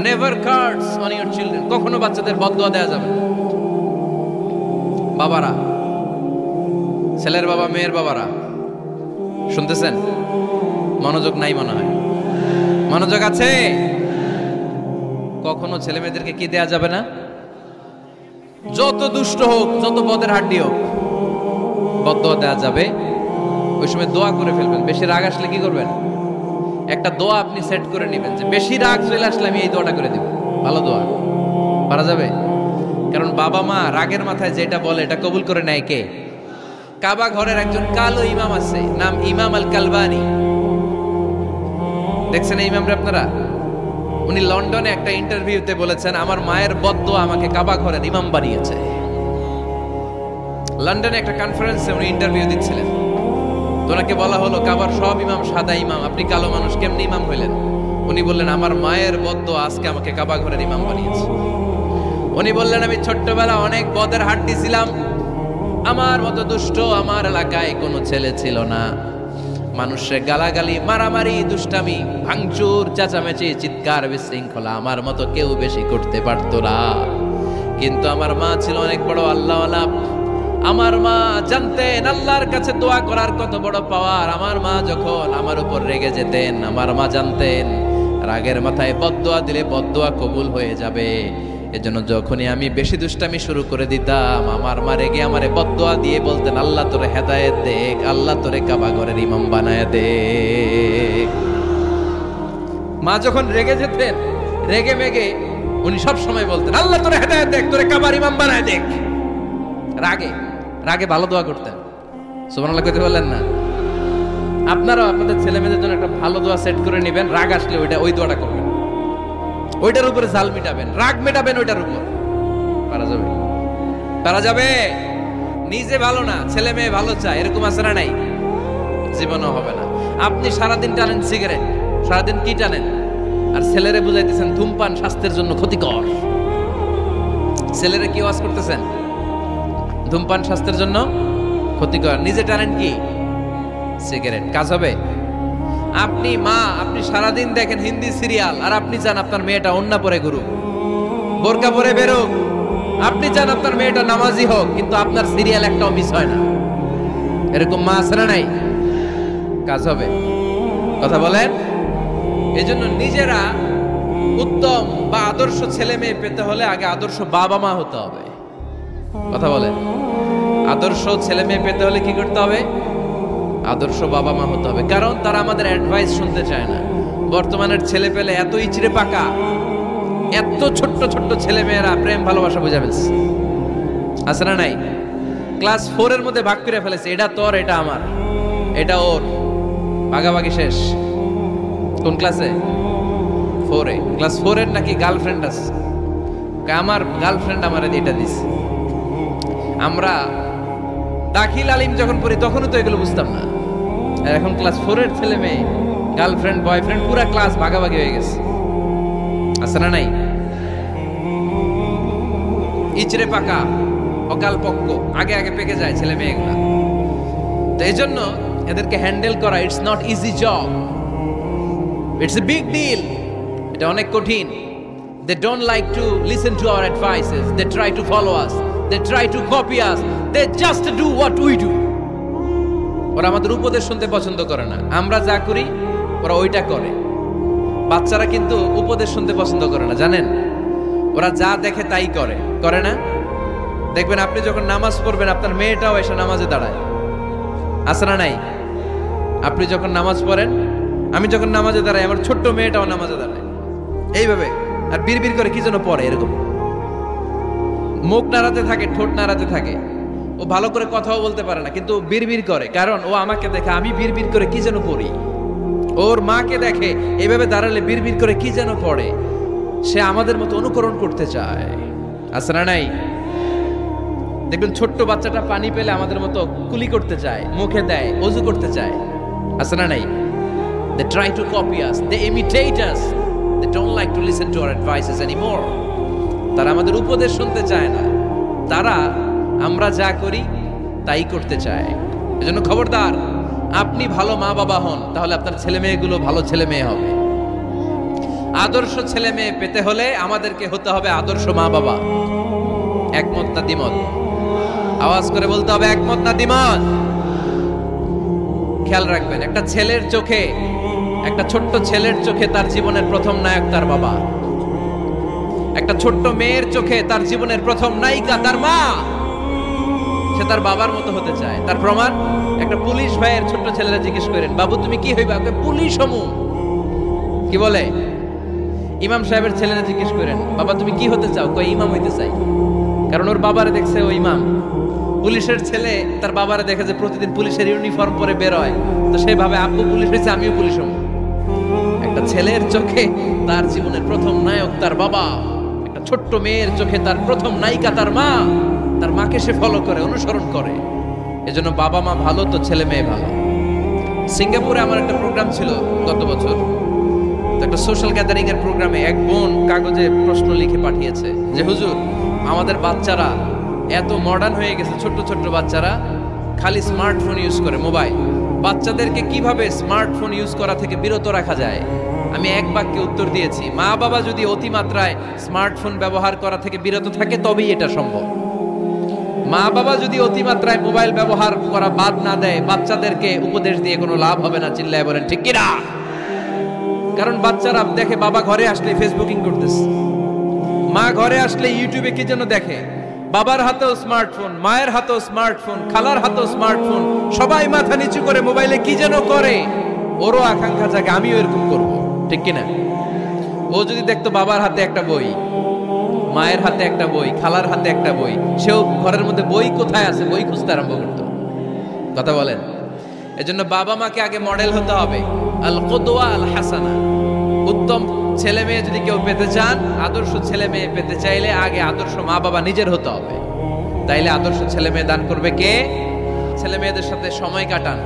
Never curse on your children, কখনো বাচ্চাদের বদদোয়া দেওয়া যাবে না। বাবারা, ছেলের বাবা মেয়ের বাবারা শুনতেছেন? মনোযোগ নাই মনে হয়। মনোযোগ আছে? কখনো ছেলে মেয়েদেরকে কি দেয়া যাবে না? যত দুষ্ট হোক, যত বদের হাড্ডি হোক, বদদোয়া দেয়া যাবে। ওই সময় দোয়া করে ফেলবেন। বেশি রাগ আসলে কি করবেন? একটা দোয়া আপনি সেট করে নেবেন যে বেশি রাগ চলে আসলে আমি এই দোয়াটা করে দেব। ভালো দোয়া পারা যাবে? কারণ বাবা মা রাগের মাথায় যেটা বলে এটা কবুল করে নেয় কে? কাবা ঘরের একজন কালো ইমাম আছে, নাম ইমাম আল কালবানি। দেখছেন এই ইমামরা আপনারা? উনি লন্ডনে একটা ইন্টারভিউতে বলেছেন, আমার মায়ের বদদোয়া আমাকে কাবা ঘরের ইমাম বানিয়েছে। লন্ডনে একটা কনফারেন্সে উনি ইন্টারভিউ দিচ্ছিলেন। তো ওনাকে বলা হলো, কাবার সব ইমাম সাদা ইমাম, আপনি কালো মানুষ, কেমনি ইমাম হইলেন? উনি বললেন, আমার মায়ের বদদোয়া আজকে আমাকে কাবা ঘরের ইমাম বানিয়েছে। উনি বললেন, আমি ছোট্টবেলা অনেক বদের হাড্ডি ছিলাম, আমার মতো দুষ্ট আমার এলাকায় কোনো ছেলে ছিল না। মানুষের গালাগালি, মারামারি, দুষ্টামি, ভাঙচুর, চেঁচামেচি, চিৎকার, বিশৃঙ্খলা আমার মতো কেউ বেশি করতে পারতো না। কিন্তু আমার মা ছিল অনেক বড় আল্লাহওয়ালা। আমার মা জানতেন আল্লাহর কাছে দোয়া করার কত বড় পাওয়ার। আমার মা যখন আমার উপর রেগে যেতেন, আমার মা জানতেন রাগের মাথায় বদদোয়া দিলে বদদোয়া কবুল হয়ে যাবে। এজন্য যখনই আমি বেশি দুষ্টামি শুরু করে দিতাম, আমার মা রেগে আমারে বদদোয়া দিয়ে বলতেন, আল্লাহ তোরে হেদায়েত দেখ, আল্লাহ তোরে কাবা ঘরের ইমাম বানায় দে। মা যখন রেগে যেতেন, রেগে মেগে উনি সব সময় বলতেন, আল্লাহ তোরে হেদায়েত দেখ, তোরে কাবার ইমাম বানায় দেখ। রাগে রাগে ভালো দোয়া করতেন। সুবহানাল্লাহ কইতে বললেন না? আপনারাও আপনাদের ছেলে মেয়েদের জন্য একটা ভালো দোয়া সেট করে নেবেন। রাগ আসলে ওই দোয়াটা করবেন, ওইটার উপরে জাল মিটাবেন, রাগ মেটাবেন ওইটার উপর। পারা যাবে? পারা যাবে? নিজে ভালো না, ছেলে মেয়ে ভালো চায়, এরকম আছে না? নাই, জীবনও হবে না। আপনি সারাদিন টানেন সিগারেট, সারাদিন কি টানেন, আর ছেলেরে বুঝাইতেছেন ধূমপান স্বাস্থ্যের জন্য ক্ষতিকর। ছেলেরে কি ওয়াজ করতেছেন? ধূমপান স্বাস্থ্যের জন্য ক্ষতিকর। নিজে টানেন কি? সিগারেট। কাজ হবে? আপনি মা, আপনি সারাদিন দেখেন হিন্দি সিরিয়াল, আর আপনি চান আপনার মেয়েটা ওন্না পরে ঘুরুক, বোরকা পরে বেরোক। আপনি চান আপনার মেয়েটা নামাজি হোক, কিন্তু আপনার সিরিয়াল একটাও মিস হয় না। এরকম মা আছে না? নাই। কাজ হবে? কথা বলেন। এজন্য নিজেরা উত্তম বা আদর্শ ছেলে মেয়ে পেতে হলে আগে আদর্শ বাবা মা হতে হবে। কথা বলেন। আদর্শ ছেলে মেয়ে পেতে হলে কি করতে হবে? আদর্শ বাবা মা হতে হবে। কারণ তারা আমাদের অ্যাডভাইস শুনতে চায় না। বর্তমানের ছেলে পেলে এত ইচড়ে পাকা, এত ছোট্ট ছোট্ট ছেলে মেয়েরা প্রেম ভালোবাসা বুঝে ফেলছে। আছে না? নাই। ক্লাস 4 এর মধ্যে ভাগ করে ফেলেছে, এটা তোর, এটা আমার, এটা ওর, ভাগাভাগি শেষ। কোন ক্লাসে? 4 এ। ক্লাস 4 এর নাকি গার্লফ্রেন্ড আছে, আমার গার্লফ্রেন্ড আমার এটা দিস। আমরা দাখিল আলিম যখন পড়ি তখনও তো এগুলো বুঝতাম না। আর এখন ক্লাস 4 এর ছেলে মেয়ে গার্লফ্রেন্ড বয়ফ্রেন্ড পুরা ক্লাস ভাগাভাগি হয়ে গেছে। আছে না? নাই। ইচড়ে পাকা, অকাল পক্ক, আগে আগে পেকে যায় ছেলে মেয়েগুলা। তো এই জন্য এদেরকে হ্যান্ডেল করা, it's not easy job, it's a big deal. এটা অনেক কঠিন। They don't like to listen to our advices. They try to follow us. They try to copy us. They just do what we do. ওরা আমাদের উপদেশ শুনতে পছন্দ করে না। আমরা যা করি ওরা ওইটা করে। বাচ্চারা কিন্তু উপদেশ শুনতে পছন্দ করে না, জানেন? ওরা যা দেখে তাই করে, করে না? দেখবেন আপনি যখন নামাজ পড়বেন, আপনার মেয়েটাও এসে নামাজে দাঁড়ায়। আছে না? নাই। আপনি যখন নামাজ পড়েন, আমি যখন নামাজে দাঁড়াই, আমার ছোট্ট মেয়েটাও নামাজে দাঁড়ায় এইভাবে, আর বিড়বিড় করে কি যেন পড়ে, এরকম মুখ নাড়াতে থাকে, ঠোঁট নাড়াতে থাকে। ও ভালো করে কথাও বলতে পারে না, কিন্তু বিড়বিড় করে, কারণ ও আমাকে দেখে আমি বিড়বিড় করে কি যেন পড়ি। ওর মাকে দেখে এইভাবে দাঁড়ালে বিড়বিড় করে কি যেন পড়ে। সে আমাদের মতো অনুকরণ করতে চায়। আছে না? নাই। দেখবেন ছোট্ট বাচ্চাটা পানি পেলে আমাদের মতো কুলি করতে চায়, মুখে দেয়, ওযু করতে চায়। আছে না? নাই। They try to copy us, they imitate us, they don't like to listen to our advices anymore. তারা আমাদের উপদেশ শুনতে চায় না, তারা আমরা যা করি তাই করতে চায়। এজন্য খবরদার, আপনি ভালো মা বাবা হন, তাহলে আপনার ছেলে মেয়েগুলো ভালো ছেলে মেয়ে হবে। আদর্শ ছেলে মেয়ে পেতে হলে আমাদেরকে হতে হবে আদর্শ মা বাবা। একমত না দ্বিমত? আওয়াজ করে বলতে হবে একমত না দ্বিমত। খেয়াল রাখবেন, একটা ছেলের চোখে, একটা ছোট্ট ছেলের চোখে তার জীবনের প্রথম নায়ক তার বাবা। একটা ছোট্ট মেয়ের চোখে তার জীবনের প্রথম নায়িকা তার মা। সে তার বাবার মতো হতে চায়। তার প্রমাণ, একটা পুলিশ ভাইয়ের ছোট্ট ছেলেরা জিজ্ঞেস করেন, বাবু তুমি কি হইবা? পুলিশ হমু। কি বলে? ইমাম সাহেবের ছেলেরা জিজ্ঞেস করেন, বাবা তুমি কি হতে চাও? কই ইমাম হইতে চাই। কারণ ওর বাবারে দেখছে ও ইমাম। পুলিশের ছেলে তার বাবারে দেখে যে প্রতিদিন পুলিশের ইউনিফর্ম পরে বের হয়, তো সে ভাবে আব্বু পুলিশ হয়েছে, আমিও পুলিশ হবো। একটা ছেলের চোখে তার জীবনের প্রথম নায়ক তার বাবা, একটা ছোট্ট মেয়ের চোখে তার প্রথম নায়িকা তার মা। তার মাকে সে ফলো করে, অনুসরণ করে। এজন্য বাবা মা ভালো তো ছেলে মেয়ে ভালো। সিঙ্গাপুরে আমার একটা প্রোগ্রাম ছিল গত বছর। একটা সোশ্যাল গ্যাদারিং এর প্রোগ্রামে এক বোন কাগজে প্রশ্ন লিখে পাঠিয়েছে যে হুজুর, আমাদের বাচ্চারা এত মডার্ন হয়ে গেছে, ছোট্ট ছোট্ট বাচ্চারা খালি স্মার্টফোন ইউজ করে, মোবাইল। বাচ্চাদেরকে কিভাবে স্মার্টফোন ইউজ করা থেকে বিরত রাখা যায়? আমি এক বাক্যে উত্তর দিয়েছি, মা বাবা যদি অতিমাত্রায় স্মার্টফোন ব্যবহার করা থেকে বিরত থাকে তবেই এটা সম্ভব। মা বাবা যদি অতিমাত্রায় মোবাইল ব্যবহার করা বাদ না দেয়, বাচ্চাদেরকে উপদেশ দিয়ে কোনো লাভ হবে না। চিল্লায় বলেন ঠিক কিনা? কারণ বাচ্চারা দেখে বাবা ঘরে আসলে ফেসবুকিং করতেছে, মা ঘরে আসলে ইউটিউবে কি যেন দেখে। বাবার হাতেও স্মার্টফোন, মায়ের হাতেও স্মার্টফোন, খালার হাতেও স্মার্টফোন, সবাই মাথা নিচু করে মোবাইলে কি যেন করে। ওরও আকাঙ্ক্ষা জাগে আমিও এরকম করব, ঠিক কিনা? ও যদি দেখতো বাবার হাতে একটা বই, মায়ের হাতে একটা বই, খালার হাতে একটা বই, সেও ঘরের মধ্যে বই কোথায় আছে বই খুঁজতে আরম্ভ করতো। কথা বলেন? এজন্য বাবা মাকে আগে মডেল হতে হবে, আল কুদওয়া আল হাসানা। উত্তম ছেলে মেয়ে যদি কেউ পেতে চান, আদর্শ ছেলে মেয়ে পেতে চাইলে আগে আদর্শ মা বাবা নিজের হতে হবে। তাইলে আদর্শ ছেলে মেয়ে দান করবে কে? ছেলে মেয়েদের সাথে সময় কাটান।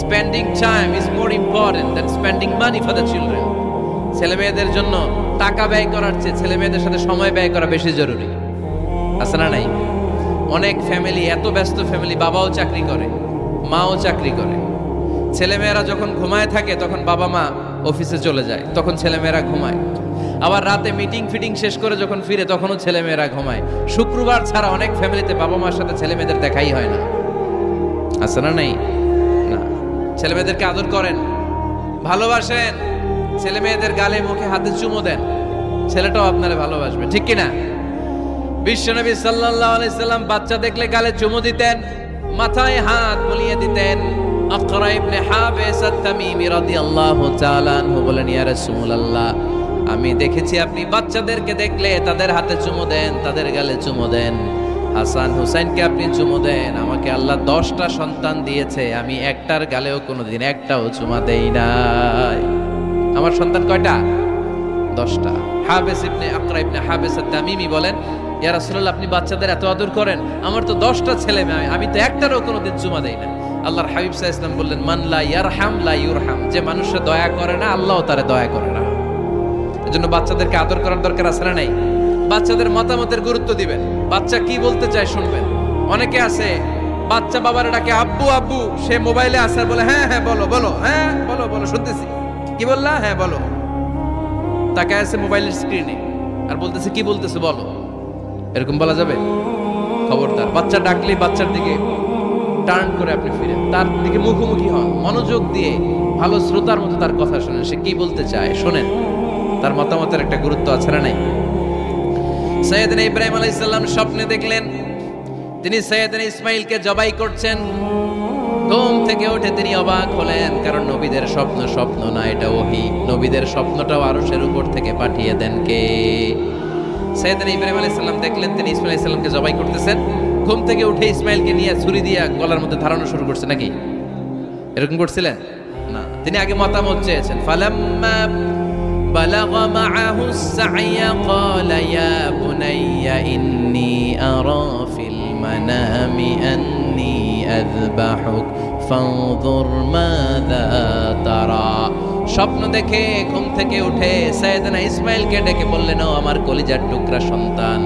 Spending time is more important than spending money for the children. ছেলে মেয়েদের জন্য টাকা ব্যয় করার চেয়ে ছেলে মেয়েদের সাথে সময় ব্যয় করা বেশি জরুরি। আছে না নাই? অনেক ফ্যামিলি, এত ব্যস্ত ফ্যামিলি, বাবাও চাকরি করে, মাও চাকরি করে। ছেলেমেয়েরা যখন ঘুমায় থাকে তখন বাবা মা অফিসে চলে যায়, তখন ছেলেমেয়েরা ঘুমায়। আবার রাতে মিটিং ফিটিং শেষ করে যখন ফিরে তখনও ছেলেমেয়েরা ঘুমায়। শুক্রবার ছাড়া অনেক ফ্যামিলিতে বাবা মার সাথে ছেলেমেয়েদের দেখাই হয় না। আছে না নাই? না। ছেলেমেয়েদেরকে আদর করেন, ভালোবাসেন, ছেলেমেয়েদের গালে মুখে হাতে চুমো দেন, ছেলেটাও আপনারে ভালোবাসবে, ঠিক কিনা? বিশ্বনবী সাল্লাল্লাহু আলাইহি সাল্লাম বাচ্চা দেখলে গালে চুমো দিতেন, মাথায় হাত বুলিয়ে দিতেন। আকরা ইবনে হাবিস আত-তামিমি রাদিয়াল্লাহু তাআলা আনহু বলেন, ইয়া রাসূলুল্লাহ, আমি দেখেছি আপনি বাচ্চাদেরকে দেখলে তাদের হাতে চুমো দেন, তাদের গালে চুমো দেন। হাসান হুসাইনকে আপনি চুমো দেন। আমাকে আল্লাহ 10টা সন্তান দিয়েছে, আমি একটার গালেও কোনোদিন একটাও চুমা দেই নাই। আমার সন্তান কয়টা? 10টা। হাবিস ইবনে আকরা ইবনে হাবিস আত-তামিমি বলেন, ইয়া রাসূলুল্লাহ, আপনি বাচ্চাদের এত আদর করেন, আমার তো 10টা ছেলে মেয়ে, আমি তো একটারও কোনোদিন চুমা দেই না। আল্লাহর হাবিব সাল্লাল্লাহু আলাইহি ওয়াসাল্লাম বললেন, মান লা ইয়ারহাম লা ইউরহাম। যে মানুষে দয়া করে না, আল্লাহও তারে দয়া করে না। এজন্য বাচ্চাদেরকে আদর করার দরকার আছে না নাই? বাচ্চাদের মতামতের গুরুত্ব দিবেন, বাচ্চা কি বলতে চায় শুনবেন। অনেকে আছে বাচ্চা বাবার ডাকে আব্বু আব্বু, সে মোবাইলে আছে আর বলে হ্যাঁ হ্যাঁ বলো বলো, হ্যাঁ বলো বলো শুনতেছি, কি বললা, হ্যাঁ বলো। তাকে আছে মোবাইলের স্ক্রিনে আর বলতেছে কি বলতেছে বলো। এরকম বলা যাবে? খবরদার। বাচ্চা ডাকলে বাচ্চার দিকে টার্ন করে আপনি ফিরেন, তার দিকে মুখোমুখি হন, মনোযোগ দিয়ে ভালো শ্রোতার মতো তার কথা শুনেন, সে কি বলতে চায় শোনেন। তার মতামতের একটা গুরুত্ব আছে না নাই? সাইয়েদনা ইব্রাহিম আলাইহিস সালাম স্বপ্নে দেখলেন তিনি সাইয়েদনা ইসমাঈলকে জবাই করছেন। ঘুম থেকে উঠে তিনি অবাক হলেন, কারণ নবীদের স্বপ্ন স্বপ্ন না, এটা ওহী। নবীদের স্বপ্নটাও আরশের উপর থেকে পাঠিয়ে দেন কে? সাইয়েদনা ইব্রাহিম আলাইহিস সালাম দেখলেন তিনি ইসমাঈল আলাইহিস সালামকে জবাই করতেছেন। ঘুম থেকে উঠে ইসমাঈলকে নিয়ে ছুরি দিয়ে গলার মধ্যে ধারানো শুরু করছে নাকি? এরকম করছিলেন না, তিনি আগে মতামত চেয়েছেন। ফালাম্মা বালাগা মাআহুস সা'য়া ক্বালা ইয়া বুনাইয়া ইন্নী আরা ফিল মানামি আন্নী আযবাহুক ফানজুর মাযা তারা। স্বপ্ন দেখে ঘুম থেকে উঠে সাইয়েদনা ইসমাঈলকে ডেকে বললেন, ও আমার কলিজার টুকরা সন্তান,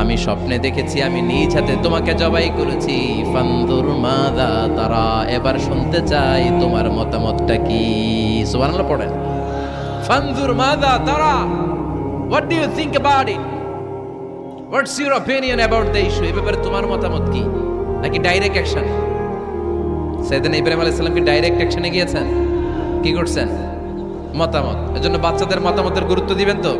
আমি স্বপ্নে দেখেছি আমি নিজ হাতে তোমাকে জবাই করেছি। ফানজুর মাযা তারা, এবার শুনতে চাই তোমার মতামতটা কি। সুবহানাল্লাহ পড়েন। ফানজুর মাযা তারা, what do you think about it, what's your opinion about the issue, এই ব্যাপারে তোমার মতামত কি? নাকি ডাইরেক্ট অ্যাকশন? সাইয়েদনা ইব্রাহিম আলাইহিস সালাম কি ডাইরেক্ট অ্যাকশনে গিয়েছেন? কি করছেন? মতামত। এজন্য বাচ্চাদের মতামতের গুরুত্ব দিবেন তো।